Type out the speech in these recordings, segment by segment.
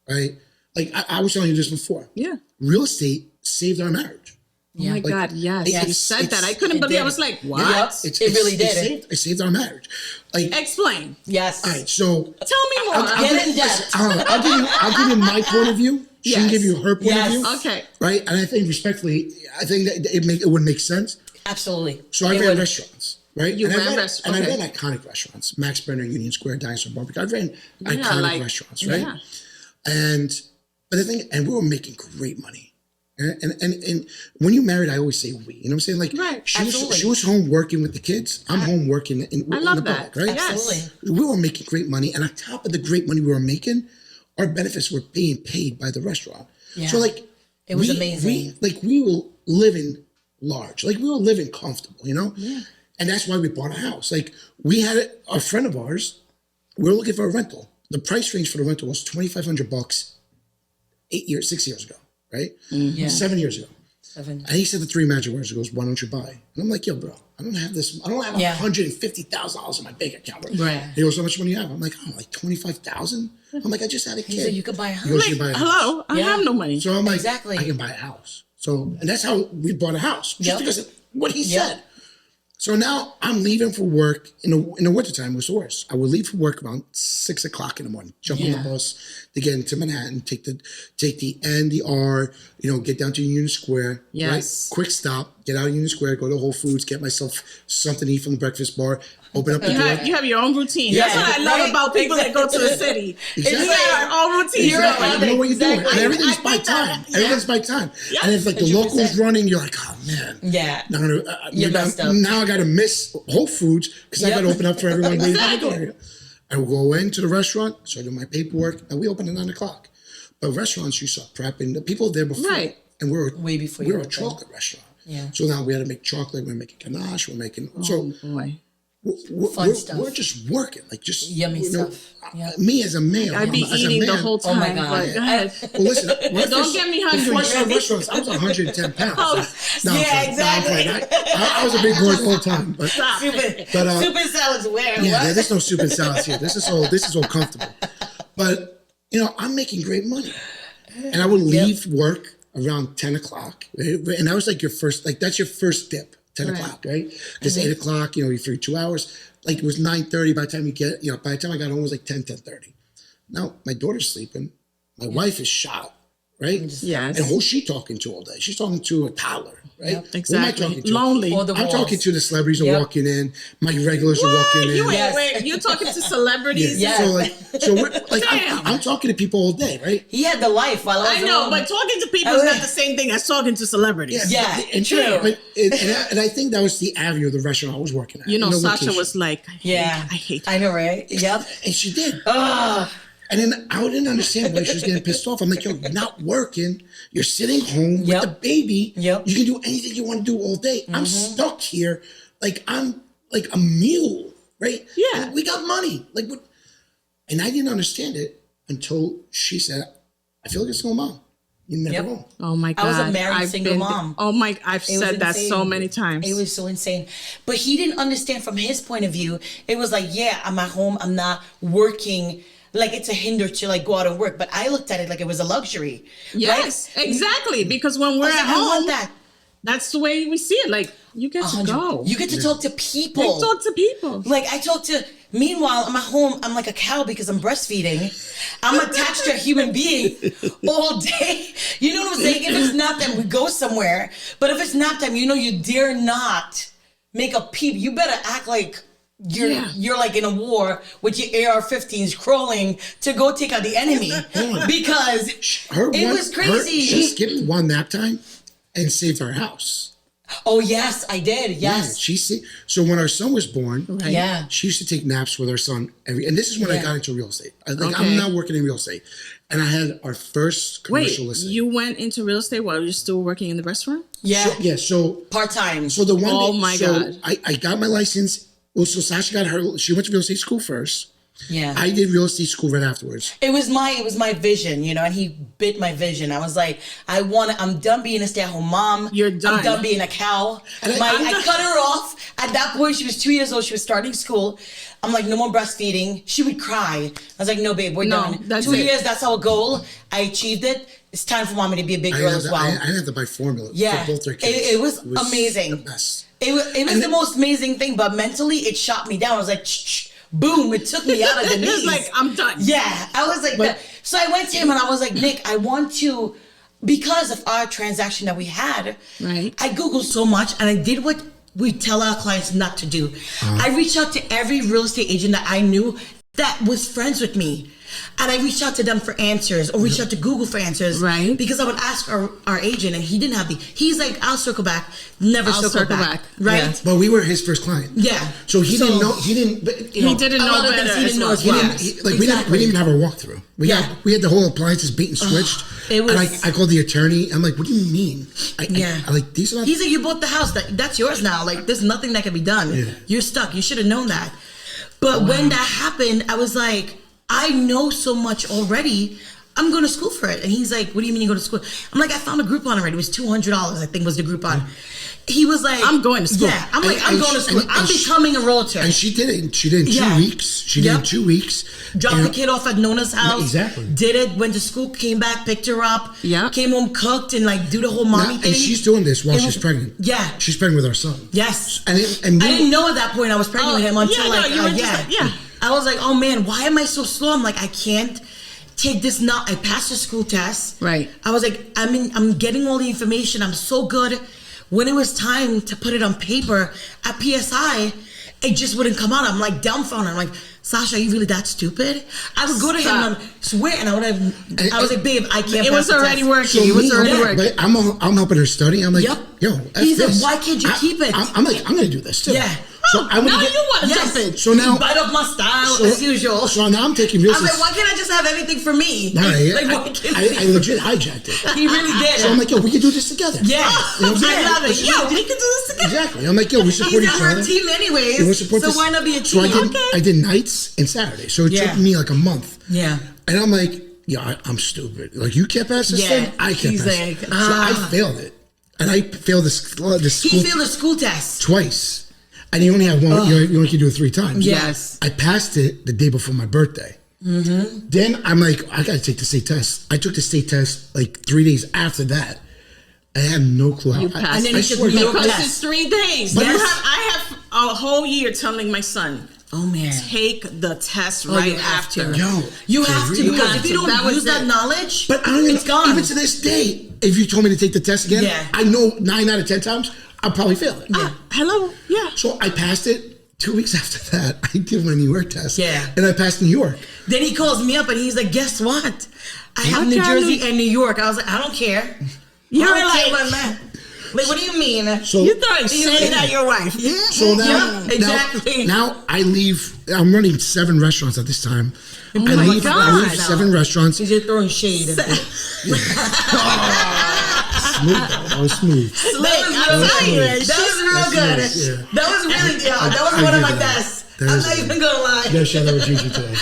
right? Like I was telling you this before. Yeah. Real estate saved our marriage. Oh my God, yes. You said that. I couldn't believe it. I was like, what? It really did. It saved our marriage. Like, explain. Yes. All right, so tell me more. Get in depth. I'll give you my point of view. She can give you her point of view. Okay. Right? And I think respectfully, I think that it would make sense. Absolutely. So I ran restaurants, right? You ran restaurants. And I ran iconic restaurants. Max Brenner, Union Square, Dinosaur Barbecue. I ran iconic restaurants, right? Yeah. But the thing, and we were making great money. And when you married, I always say we. You know what I'm saying? Like, right. she was home working with the kids. I'm home working in the public, right? Absolutely. We were making great money. And on top of the great money we were making, our benefits were being paid by the restaurant. Yeah. So, like, it was amazing. We were living large. Like, we were living comfortable, you know? Yeah. And that's why we bought a house. Like, we had a friend of ours, we were looking for a rental. The price range for the rental was $2,500 6 years ago. Right? Yeah. 7 years ago. 7. And he said the 3 magic words. He goes, why don't you buy? And I'm like, yo, bro, I don't have this. I don't have $150,000 in my bank account. Right. He goes, how much money do you have? I'm like, like 25,000. I'm like, I just had a kid. He said, you could buy a house. He goes, you buy a house. Hello, I have no money. So I'm like, exactly. I can buy a house. So, and that's how we bought a house. Just because of what he said. So now I'm leaving for work in the wintertime was the worst. I would leave for work around 6 o'clock in the morning, jump on the bus to get into Manhattan, take the N, the R, get down to Union Square. Yes. Right? Quick stop, get out of Union Square, go to Whole Foods, get myself something to eat from the breakfast bar, open up the door. You have your own routine. That's what I love about people that go to the city. Exactly. You have your own routine. Exactly. You know what you're doing. And everything's by time. Everything's by time. Yeah. And if like the local's running, you're like, oh man. Yeah. Now I got to miss Whole Foods because I got to open up for everyone waiting at the door. I will go into the restaurant, so I do my paperwork, and we open at 9 o'clock. But restaurants, you start prepping. The people there before. Right. And way before we were a chocolate restaurant. Yeah. So now we had to make chocolate. We're making ganache. We're making. Boy. We're just working, like just yummy stuff. Me as a male, I'd be eating the whole time. Oh my God! Go ahead. Well, listen, don't get me hungry. Before I started restaurants, I was 110 pounds. Exactly. I was a big boy the whole time. But, soup and salads where? Yeah, there's no soup and salads here. This is all comfortable. But I'm making great money, and I would leave work around 10 o'clock, and that was like that's your first dip. 10 o'clock, right? Because 8 o'clock, you're free 2 hours. Like it was 9:30 by the time by the time I got home, it was like 10:30. Now, my daughter's sleeping. My wife is shot, right? Yes. And who's she talking to all day? She's talking to a toddler, right? Yep, exactly. Who am I talking to? Lonely. I'm talking to the celebrities who are walking in. My regulars are walking in. Wait, you're talking to celebrities? Yeah. So we're like, I'm talking to people all day, right? He had the life while I was know, but talking to people is not the same thing as talking to celebrities. Yeah, and true. But and I think that was the avenue of the restaurant I was working at. Sasha was like, I hate I know, right? Yep. And she did. Oh. And then I didn't understand why she was getting pissed off. I'm like, yo, you're not working. You're sitting home with the baby. Yep. You can do anything you want to do all day. I'm stuck here. Like, I'm like a mule, right? Yeah. And we got money. Like, what? And I didn't understand it until she said, I feel like a single mom. You never know. Oh my God. I was a married single mom. I've said that so many times. It was so insane. But he didn't understand from his point of view. It was like, I'm at home. I'm not working. Like it's a hinder to like go out and work. But I looked at it like it was a luxury. Yes, right? Exactly. Because when we're at home, that's the way we see it. Like you get to go. You get to talk to people. You talk to people. Like meanwhile, I'm at home. I'm like a cow because I'm breastfeeding. I'm attached to a human being all day. You know what I'm saying? If it's nap time, we go somewhere. But if it's nap time, you dare not make a peep. You better act like you're like in a war with your AR-15s crawling to go take out the enemy because it was crazy. She skipped one nap time and saved our house. Oh yes, I did. Yes, yeah, so when our son was born, right? She used to take naps with our son and this is when I got into real estate. I'm not working in real estate, and I had our first commercial listing. You went into real estate while you're still working in the restaurant? Yeah, so part-time. So the one. Oh my God! I got my license. Well, so Sasha she went to real estate school first. Yeah. I did real estate school right afterwards. It was my vision, and he bit my vision. I was like, I'm done being a stay-at-home mom. You're done. I'm done being a cow. I cut her off. At that point, she was 2 years old. She was starting school. I'm like, no more breastfeeding. She would cry. I was like, no, babe, we're done. That's 2 it. years, that's our goal. I achieved it. It's time for mommy to be a big girl as well. I had to buy formula for both their kids. It was amazing. The best. It was the most amazing thing, but mentally, it shot me down. I was like, boom, it took me out of the knees. It's like, I'm done. Yeah, I was like that. So I went to him and I was like, Nick, I want to, because of our transaction that we had, right? I Googled so much and I did what we tell our clients not to do. I reached out to every real estate agent that I knew that was friends with me. And I reached out to them for answers or reached out to Google for answers. Right. Because I would ask our agent and he didn't have he's like, I'll circle back. Never circle back. Right? Yeah. But we were his first client. Yeah. So he didn't know, he didn't a know lot of better things he didn't know as as well. well. we didn't even have our walkthrough. We had the whole appliances beat and switched. It was. And I called the attorney. I'm like, what do you mean? I like, these are not. He's like, you bought the house. That's yours now. Like, there's nothing that can be done. Yeah. You're stuck. You should have known that. But when that happened, I was like, I know so much already. I'm going to school for it. And he's like, what do you mean you go to school? I'm like, I found a Groupon already. It was $200, I think was the Groupon. He was like, I'm going to school. Yeah, I'm like, I'm going to school. I'm becoming a realtor. And she did it. She did it in 2 weeks. She did it in 2 weeks. Dropped the kid off at Nona's house. Exactly. Did it, went to school, came back, picked her up. Yeah. Came home, cooked, and like do the whole mommy thing. And she's doing this while she's pregnant. Yeah. She's pregnant with our son. Yes. And I didn't know at that point I was pregnant with him until yeah. I was like, oh man, why am I so slow? I'm like, I can't take this now. I passed the school test. Right. I was like, I'm getting all the information. I'm so good. When it was time to put it on paper at PSI, it just wouldn't come out. I'm like dumbfounded. I'm like, Sasha, are you really that stupid? I would go to him and swear, and I was like, babe, I can't. It was already working. So It was already working. But I'm helping her study. I'm like, yo, he's like, why can't you keep it? I'm like, I'm gonna do this too. Yeah. So I now you want to jump in. So now, bite off my style as usual. So now I'm taking real. I'm like, why can't I just have anything for me? No, I legit hijacked it. He really did. So I'm like, yo, we can do this together. Yeah. You know what I'm saying? I love it. Yo, we can do this together. Exactly. I'm like, yo, we support He's each on other. our team anyways. We support so this. why not be a team? So I did nights and Saturdays. So it took me like a month. Yeah. And I'm like, yeah, I'm stupid. Like, you can't pass this thing? I can't pass it. So I failed it. And I failed this school. He failed the school test. Twice. And you only have one, you only can do it 3 times. Yes. I passed it the day before my birthday. Mm-hmm. Then I'm like, I got to take the state test. I took the state test like 3 days after that. I had no clue how. You passed. And then because it's 3 days. But I have a whole year telling my son, oh man, take the test right after. Yo, you have to, because if you don't use that it. knowledge, but I don't even, it's gone. even to this day, if you told me to take the test again, I know 9 out of 10 times I'll probably fail it. Hello, yeah. So I passed it. 2 weeks after that, I did my New York test. Yeah. And I passed New York. Then he calls me up and he's like, guess what? I have New Jersey and New York. I was like, I don't care. You're like, what do you mean? So you thought saying at your wife. Yeah. So now, exactly. Now I leave. I'm running 7 restaurants at this time. Oh my I God. leave 7 restaurants. He's just throwing shade. Smooth. That was smooth. That was real good. Yeah. That was really, that was one of my best. I'm not even gonna lie. You gotta share that with Gigi today.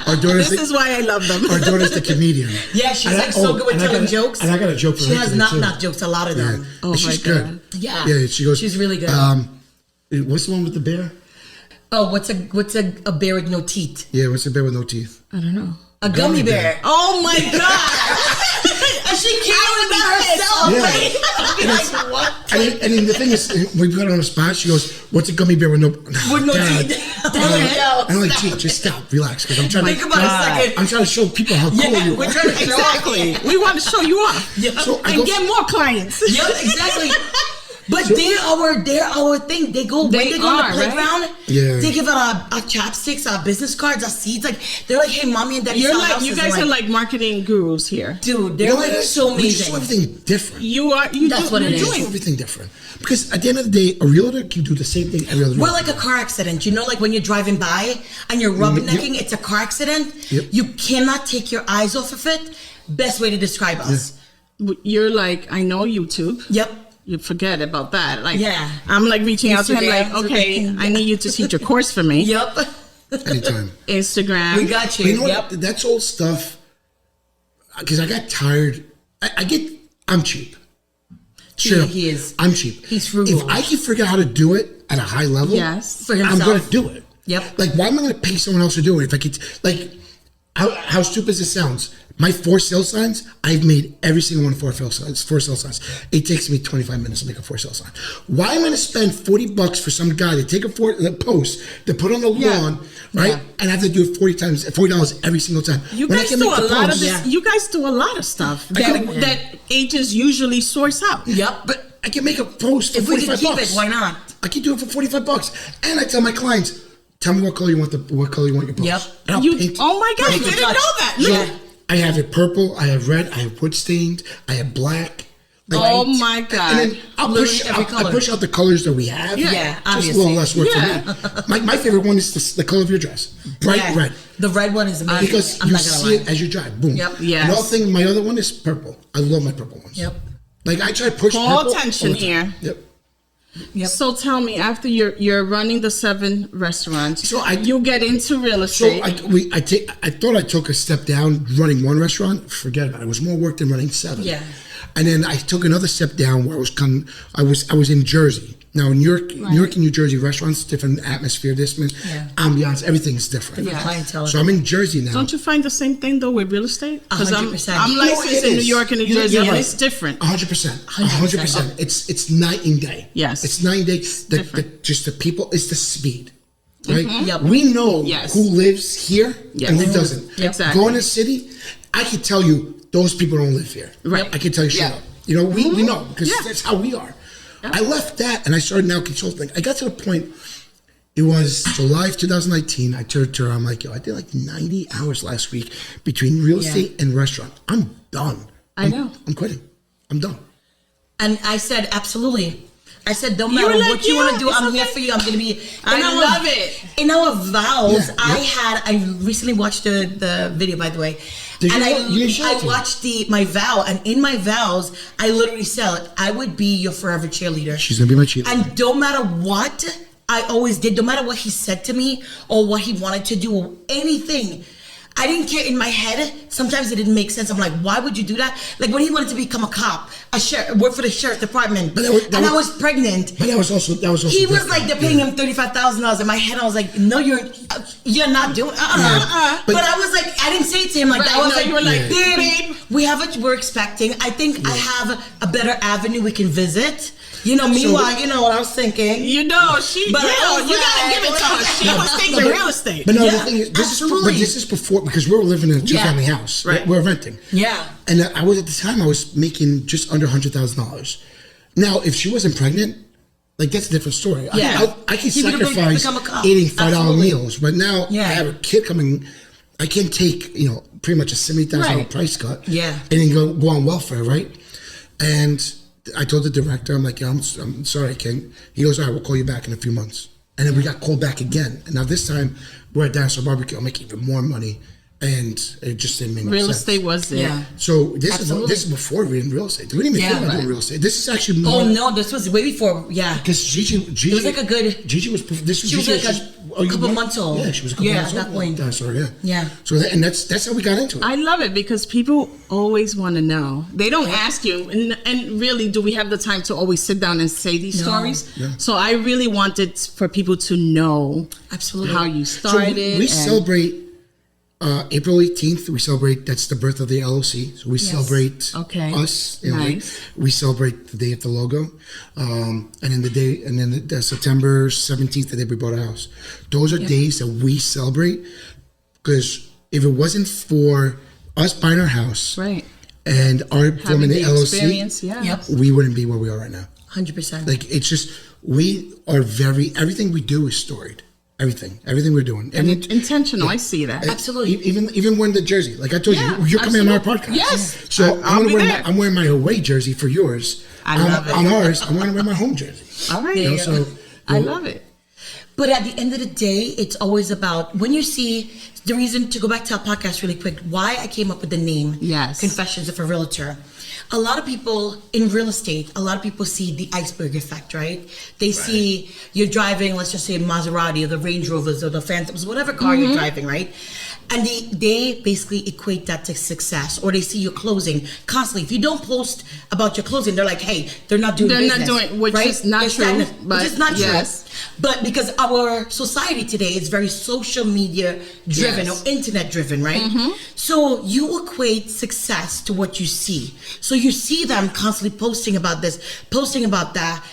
I do. This is why I love them. Our daughter's the comedian. Yeah, she's like so good with telling jokes. And I got a joke for her. She has knock jokes, a lot of them. Yeah. Oh, she's good. Yeah. Yeah, she goes. She's really good. What's the one with the bear? Oh, what's a bear with no teeth? Yeah, what's a bear with no teeth? I don't know. A gummy bear. Oh my God. And she came with that herself. Yeah. Right? I'm like, what? And then the thing is, we got her on the spot. She goes, "What's a gummy bear with no teeth?" I'm like, "Gee, just stop, relax," because I'm trying Think about it a second. I'm trying to show people how cool you are. We're trying to show Exactly. We want to show you off. Yep. So and get more clients. Yep, exactly. But they're our thing. They go on the playground. Right? Yeah. They give out our chopsticks, our business cards, our seeds. Like they're like, hey, mommy and daddy. You guys are like marketing gurus here, dude. They're like so amazing. We just do everything different. That's what it is. We're doing everything different because at the end of the day, a realtor can do the same thing every other. We're like a car accident. You know, like when you're driving by and you're rubbernecking, it's a car accident. Yep. You cannot take your eyes off of it. Best way to describe us. You're like, I know YouTube. Yep. You forget about that. Like, I'm like reaching out to him like, okay, I need you to teach a course for me. Yep. Anytime. Instagram. We got you. But you know what? That's old stuff. because I got tired. I'm cheap. Sure, he is. I'm cheap. He's frugal. If I can figure out how to do it at a high level, Yes, for himself. I'm going to do it. Yep. Like, why am I going to pay someone else to do it if I could? Like, how stupid this sounds. My 4 sale signs, I've made every single one of 4 sale signs. It takes me 25 minutes to make a 4 sale sign. Why am I going to spend $40 for some guy to take a post, to put on the lawn, right? Yeah. And I have to do it $40 every single time. You When I guys can do make a the lot of post- this. You guys do a lot of stuff that agents usually source out. Yep. But I can make a post for If we can $45. keep it, why not? I can do it for $45. And I tell my clients, tell me what color you want your post. Yep. And I'll paint. Oh my God, I Paint the didn't touch. know that. So Look. I have it purple, I have red, I have wood stained, I have black. Like, Oh my God. And then I'll Literally push, every I color. push out the colors that we have. Yeah, Just obviously. a little less work Yeah. for me. My favorite one is the color of your dress. Bright Yeah. red. The red one is amazing. Because I'm you not gonna see lie. it as you drive. Boom. Yep. Yes. Another thing, my other one is purple. I love my purple ones. Yep. Like I try to push Call purple attention all the time. here. Yep. Yep. So tell me, after you're running the 7 restaurants, So you get into real So estate. I thought I took a step down running 1 restaurant. Forget about it. It was more work than running 7. Yeah. And then I took another step down where I was in Jersey. Now in New York and New Jersey, restaurants, different atmosphere, different ambiance, everything's different. Different clientele. So I'm in Jersey now. Don't you find the same thing though with real estate? Because I'm 100%. I'm You know, licensed it in New is. York and New You're Jersey, and right. it's different. 100%. 100%. It's night and day. Yes. It's night and day. different. Just the people, it's the speed. Right? Yep. We know Yes. who lives here Yes. and who doesn't. Exactly. Go in the city, I can tell you those people don't live here. Right. I can tell you straight Yeah. up. You know, we know because Yeah. that's how we are. Yeah. I left that and I started now consulting. I got to the point, it was July of 2019. I turned to her, I'm like, yo, I did like 90 hours last week between real estate and restaurant. I'm done. I know. I'm quitting. I'm done. And I said, absolutely. I said, don't You matter were like, what you want to do, yeah, I'm it's here okay. for you. I'm going to be. I in our- love it. In our vows, Yeah, I recently watched the video, by the way. Did and you? You didn't show it I to me. watched my vow, and in my vows, I literally said, I would be your forever cheerleader. She's going to be my cheerleader. And no matter what I always did, no matter what he said to me or what he wanted to do or anything, I didn't care. In my head, sometimes it didn't make sense. I'm like, why would you do that? Like when he wanted to become a cop, work for the sheriff's department, But I was pregnant. But that was also He was different. like, they're paying him $35,000. In my head, I was like, no, you're not doing. But I was like, I didn't say it to him like that. I Right, was no, like, you were like, babe, we're expecting. I think I have a better avenue we can visit. You know, meanwhile, you know what I was thinking. You know, she. But you I know, was you gotta like- give it to her. She was thinking real estate. But no, Yeah, the thing is, absolutely. this is before, because we were living in a 2-family house. Right. We're renting. Yeah. And I was, at the time, I was making just under $100,000. Now, if she wasn't pregnant, like, that's a different story. Yeah. I can He would've sacrifice become a cop. eating $5 Absolutely. meals. But now Yeah. I have a kid coming. I can't take, pretty much a $70,000 Right. price cut. Yeah. And then go on welfare, right? And I told the director, I'm like, I'm sorry, I can't. He goes, all right, we'll call you back in a few months. And then we got called back again. And now this time, we're at Dinosaur Barbecue. I'm making even more money. And it just didn't make no Real sense. estate was it. Yeah. So this Absolutely. is before we were in real estate. We didn't even Yeah, think about right. doing real estate. This is actually more. Oh no, this was way before. Yeah. Because Gigi It was like a good. Gigi was. This was She was Gigi like just- a you couple were- months old. Yeah, she was a couple Yeah, months at old. that point. Dinosaur, yeah. Yeah. So that's how we got into it. I love it because people always want to know. They don't ask you, and really, do we have the time to always sit down and say these No. stories? Yeah. So I really wanted for people to know Absolutely. how you So started. we and- celebrate April 18th. We celebrate, that's the birth of the LLC. So we celebrate Okay. us. Nice. We celebrate the day of the logo, and then the September 17th, the day we bought a house. Those are days that we celebrate, because if it wasn't for us buying our house right. and our forming the LLC, experience, yeah. Yep. we wouldn't be where we are right now. 100%. Like, it's just, we are everything we do is storied. Everything we're doing. And it's intentional. I see that. Absolutely. Even wearing the jersey, like I told Yeah, you, you're coming on our absolutely. podcast. Yes. So I'll be there. I'm wearing my away jersey for yours. I love it. On ours, I'm going to wear my home jersey. All right. There you go. So I love it. But at the end of the day, it's always about when you see the reason to go back to our podcast really quick, why I came up with the name Yes. Confessions of a Realtor. A lot of people in real estate, a lot of people see the iceberg effect, right? They see you're driving, let's just say Maserati or the Range Rovers or the Phantoms, whatever car you're driving, right? And they basically equate that to success, or they see your closing constantly. If you don't post about your closing, they're like, hey, they're not doing business. They're not doing, which right? is not They're true. stagnant, But which is not yes. true. But because our society today is very social media driven or internet driven, right? So you equate success to what you see. So you see them constantly posting about this, posting about that.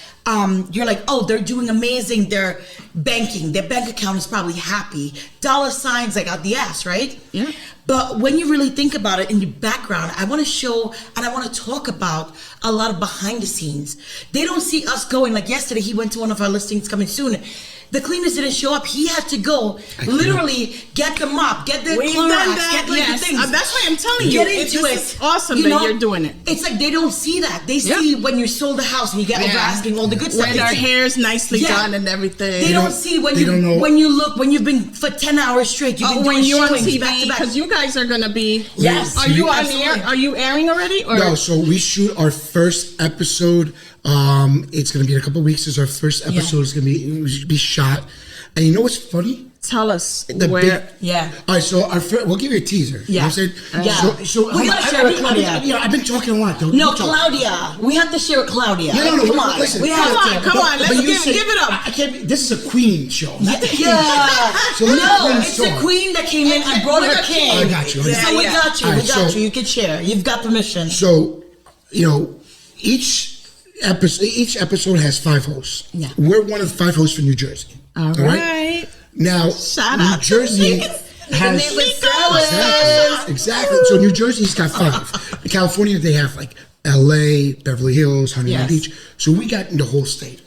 You're like, oh, they're doing amazing. They're banking. Their bank account is probably happy. Dollar signs like out the ass, right? Yeah. But when you really think about it in your background, I want to show and I want to talk about a lot of behind the scenes. They don't see us going, like yesterday, he went to one of our listings coming soon. The cleaners didn't show up. He had to go literally get the mop, get the We've Clorox, done that, get like yes. the things. That's why I'm telling you. Get into It's it. awesome You that know, you're doing it. It's like they don't see that. They see when you sold the house and you get over asking all the good stuff. When They our see- hair's nicely done and everything. They don't see when they don't know. when you look when you've been for 10 hours straight. You've been when doing you're on showings TV, back to back. because you guys are gonna be. Yes. Are you on Absolutely. air? Are you airing already? Or No, so we shoot our first episode. It's gonna be in a couple of weeks. Is our first episode. It's gonna be shot. And you know what's funny? tell us The where. All right, so we'll give you a teaser. You know what I'm saying? Yeah. So We gotta share with Claudia. I've been talking a lot. Though. No, You talk. Claudia. We have to share with Claudia. No, Come on. listen. We have to. Come on, let's you give it up. I can't. This is a queen show. Not the king. Yeah. So let me No, explain the it's the story. queen that came in and brought her king. I got you. So we got you. All We right, got so- you. You can share. You've got permission. So, each episode has 5 hosts. Yeah. We're one of the 5 hosts for New Jersey. All right. Now, Shout New out to Jersey Nico. has exactly. So New Jersey's got 5. In California, they have like L.A., Beverly Hills, Huntington Yes. Beach. So we got the whole state.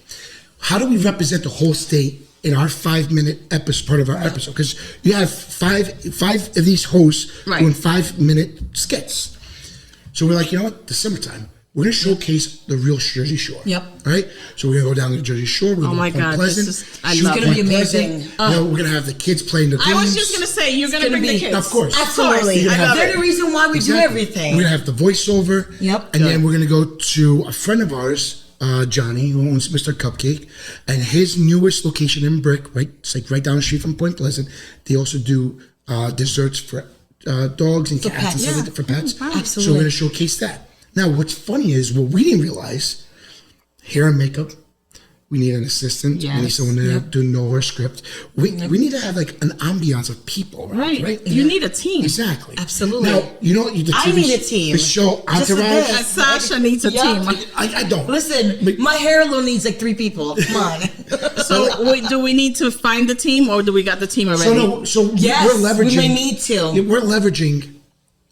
How do we represent the whole state in our 5-minute episode, part of our episode? Because you have five of these hosts doing 5-minute skits. So we're like, you know what? The summertime. We're going to showcase the real Jersey Shore. Yep. All right? So we're going to go down to the Jersey Shore. We're going to my go to Point God, Pleasant. this is- I shoot love it. Point It's gonna be Pleasant. amazing. We're going to have the kids playing the games. I was just gonna say you're gonna bring the kids. Of course. Absolutely. I love They're it. the reason why we do Exactly. everything. We're going to have the voiceover. Yep. And then we're going to go to a friend of ours, Johnny, who owns Mr. Cupcake, and his newest location in Brick, right? It's like right down the street from Point Pleasant. They also do desserts for dogs and cats pets. and stuff like that for pets. Absolutely. So we're going to showcase that. Now, what's funny is what we didn't realize: hair and makeup. We need an assistant. We need Yes. someone to know our script. We need to have like an ambiance of people, right? You need a team. Exactly. Absolutely. Now, you know, the I TV need a team. The show Just for Entourage. this. And Sasha needs a Yeah. team. I don't. Listen, my hair alone needs like 3 people. Come on. So do we need to find the team, or do we got the team already? So Yes, we're leveraging. we may need to. Yeah, we're leveraging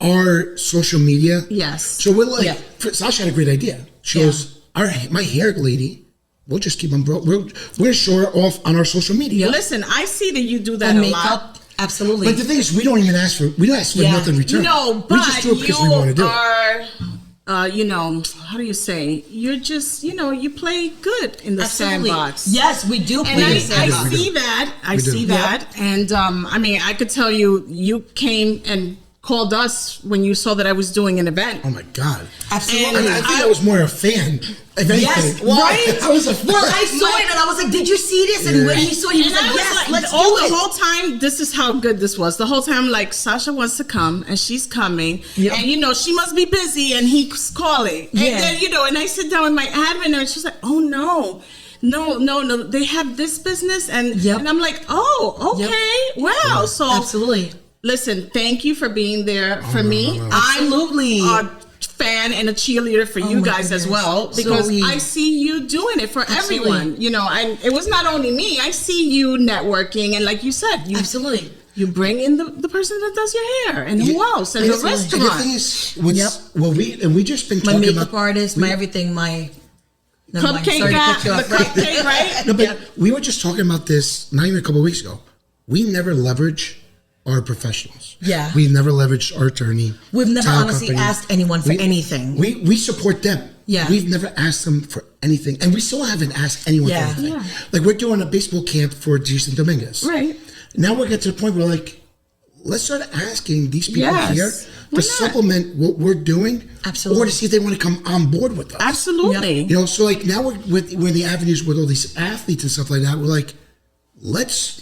our social media. Yes. So we're like, Yeah. Sasha had a great idea. She goes, my hair lady. We'll just keep them. We're gonna show her off on our social media. Listen, I see that you do that And a makeup. lot. Absolutely. But the thing is, we don't even ask for. We don't ask for nothing in return. No, we just but do it because we want to do it. are, how do you say? You're just, you play good in the Absolutely. sandbox. Yes, we do And play I the sandbox. see that. I We do. see that. And I mean, I could tell you came and called us when you saw that I was doing an event. Oh my god! Absolutely. I think I was more a fan. If anything, Yes, right? I was a fan. Well, I saw it and I was like, "Did you see this?" And when he saw it, he was And I like, was "Yes, like, let's all do the it." whole time, this is how good this was. The whole time, like, Sasha wants to come, and she's coming, Yep. and she must be busy, and he's calling, and Yeah. then and I sit down with my admin, and she's like, "Oh no, they have this business," and Yep. and I'm like, "Oh, okay, wow." So Absolutely. listen, thank you for being there for me. Absolutely. I'm a fan and a cheerleader for you my guys as goodness. well, So because we- I see you doing it for Absolutely. everyone. It was not only me. I see you networking, and like you said, Absolutely. you bring in the person that does your hair, and who else, and the And the restaurant. thing is, what's, Yep. we just been My talking makeup about artist, my everything, my never mind. Cupcake Sorry to guy, cut you the off, right? cupcake, right? No, but we were just talking about this not even a couple of weeks ago. We never leverage our professionals. Yeah. We never leveraged our attorney. We've never title honestly company. asked anyone for anything. We support them. Yeah. We've never asked them for anything. And we still haven't asked anyone Yeah. for anything. Yeah. Like we're doing a baseball camp for Jason Dominguez. Right. Now we're getting to the point where like, let's start asking these people Yes. here Why to not? supplement what we're doing. Absolutely. Or to see if they want to come on board with us. Absolutely. You know, so like now we're the avenues with all these athletes and stuff like that. We're like, let's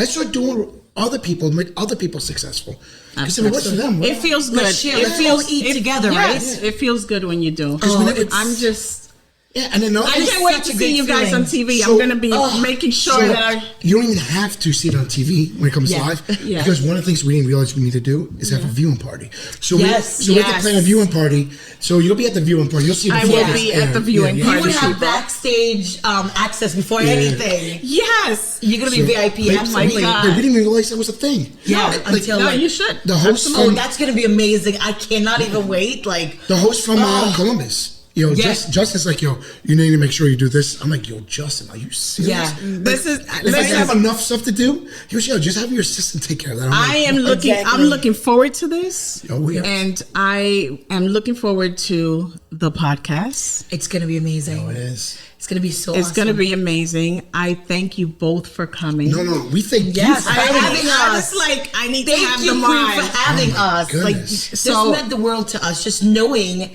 start doing other people, make other people successful. Because if it works for them, it feels good. Let's share. It Let's feels all eat together, right? It feels good when you do. I'm just. yeah, and then I can't wait to see you guys on TV. So- I'm going to be making sure that you don't even have to see it on TV when it comes live. Yeah. Because one of the things we didn't realize we need to do is have a viewing party. So we have to plan a viewing party. So you'll be at the viewing party. You'll see it I before will this be airs. at the viewing You party. would have backstage access before anything. Yes. You're gonna be VIP. But- Absolutely. God. but we didn't even realize that was a thing. Yeah, Like, until No, like, you should. the host oh, from that's gonna be amazing. I cannot even wait. Like the host from Columbus. Justin's like, yo, you need to make sure you do this. I'm like, yo, Justin, are you serious? Yeah. This is. If I Listen, have enough stuff to do, he goes, yo, just have your assistant take care of that. I'm I like, am looking. Exactly. I'm looking forward to this, Oh, yeah. and I am looking forward to the podcast. it's gonna be amazing. it is. It's gonna be so. It's awesome. going to be amazing. I thank you both for coming. No, we think Yes, you I having having it. I us. was like, I need to Thank have you, the Queen, mind. for having us. Like goodness. this So- meant the world to us. Just knowing,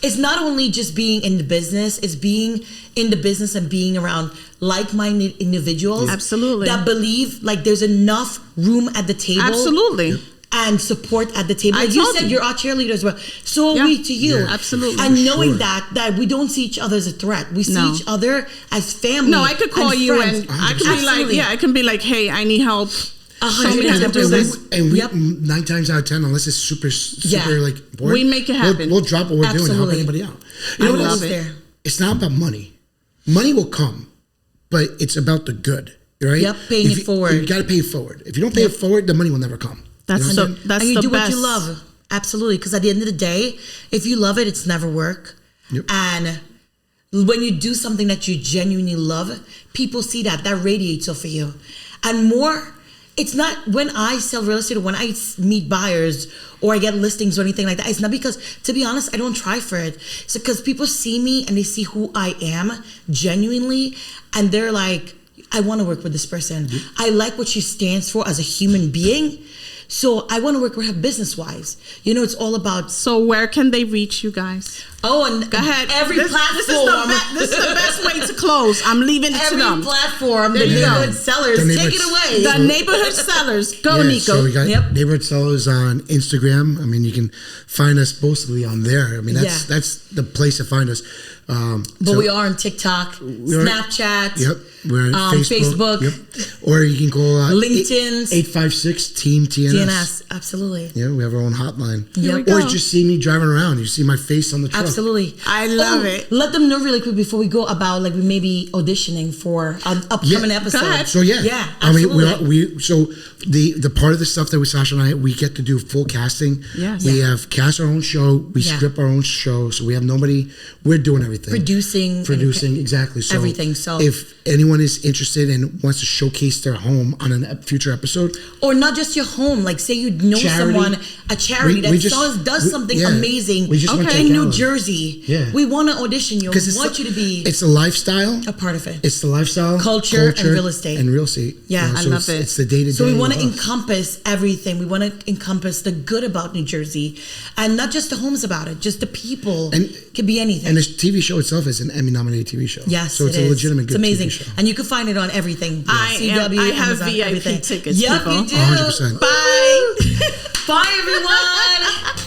it's not only just being in the business; it's being in the business and being around like-minded individuals. Absolutely. That believe like there's enough room at the table. Absolutely. And support at the table. I Like you told said, you. you're our cheerleaders. Well, so are Yeah. we to you. Yeah. Absolutely. And For knowing sure. that we don't see each other as a threat. We see No. each other as family. No, I could call you friends. and I can be like, Absolutely. I can be like, hey, I need help. Show me how to 100%. do this. And we Yep. 9 times out of 10, unless it's super Yeah. like boring, We make it happen. We'll drop what we're doing and help Absolutely. anybody out. I You know what love it is? it. It's not about money. Money will come, but it's about the good, right? Yep, paying If it you- forward. You got to pay it forward. If you don't pay it forward, the money will never come. That's You know what so. I'm saying? That's and you the do best. what you love. Absolutely. Because at the end of the day, if you love it, it's never work. Yep. And when you do something that you genuinely love, people see that. That radiates off of you. And more, it's not when I sell real estate or when I meet buyers or I get listings or anything like that. It's not because, to be honest, I don't try for it. It's because people see me and they see who I am genuinely. And they're like, I want to work with this person. I like what she stands for as a human being. So I want to work with her business-wise. You know, it's all about. So where can they reach you guys? Oh, and Go ahead. Every This platform. is the best way to close. I'm leaving it to Every them. platform. There The you go. neighborhood sellers. The Take it neighborhood- away. The neighborhood sellers. Go, Yeah, Nico. So we got Yep. neighborhood sellers on Instagram. I mean, you can find us mostly on there. I mean, that's the place to find us. But we are on TikTok, Snapchat. Yep. We're on Facebook. Yep. Or you can call LinkedIn. 856-TEAM TNS. DNS. Absolutely. Yeah, we have our own hotline. Here we Or go. you just see me driving around. You see my face on the truck. Absolutely. I love it. Let them know really quick before we go about like we may be auditioning for an upcoming Yeah. episode. Go ahead. So yeah, Yeah, I mean, absolutely. so the part of the stuff that with Sasha and I, we get to do full casting. Yes. We Yeah. have cast our own show. We Yeah. script our own show. So we have nobody. We're doing everything. Producing Exactly. So everything, so- if anyone is interested and wants to showcase their home on a future episode, Or not just your home. Like say you know Charity. someone, a charity We that just- does something yeah. amazing We just want to in check New out. Jersey. Yeah. We want to audition you. We because want you to be it's a lifestyle. a part of it. It's the lifestyle, Culture and real estate. and real estate. Yeah, You know, I so love it's, it. It's the day to day. So we want to encompass everything. We want to encompass the good about New Jersey, and not just the homes about it, just the people. And- could be anything. And this TV show itself is an Emmy-nominated TV show. Yes, so it's it a is. legitimate good It's amazing, TV show. and you can find it on everything. I have Amazon, VIP everything. tickets, Yep, people. you do. 100%. Bye. Bye, everyone.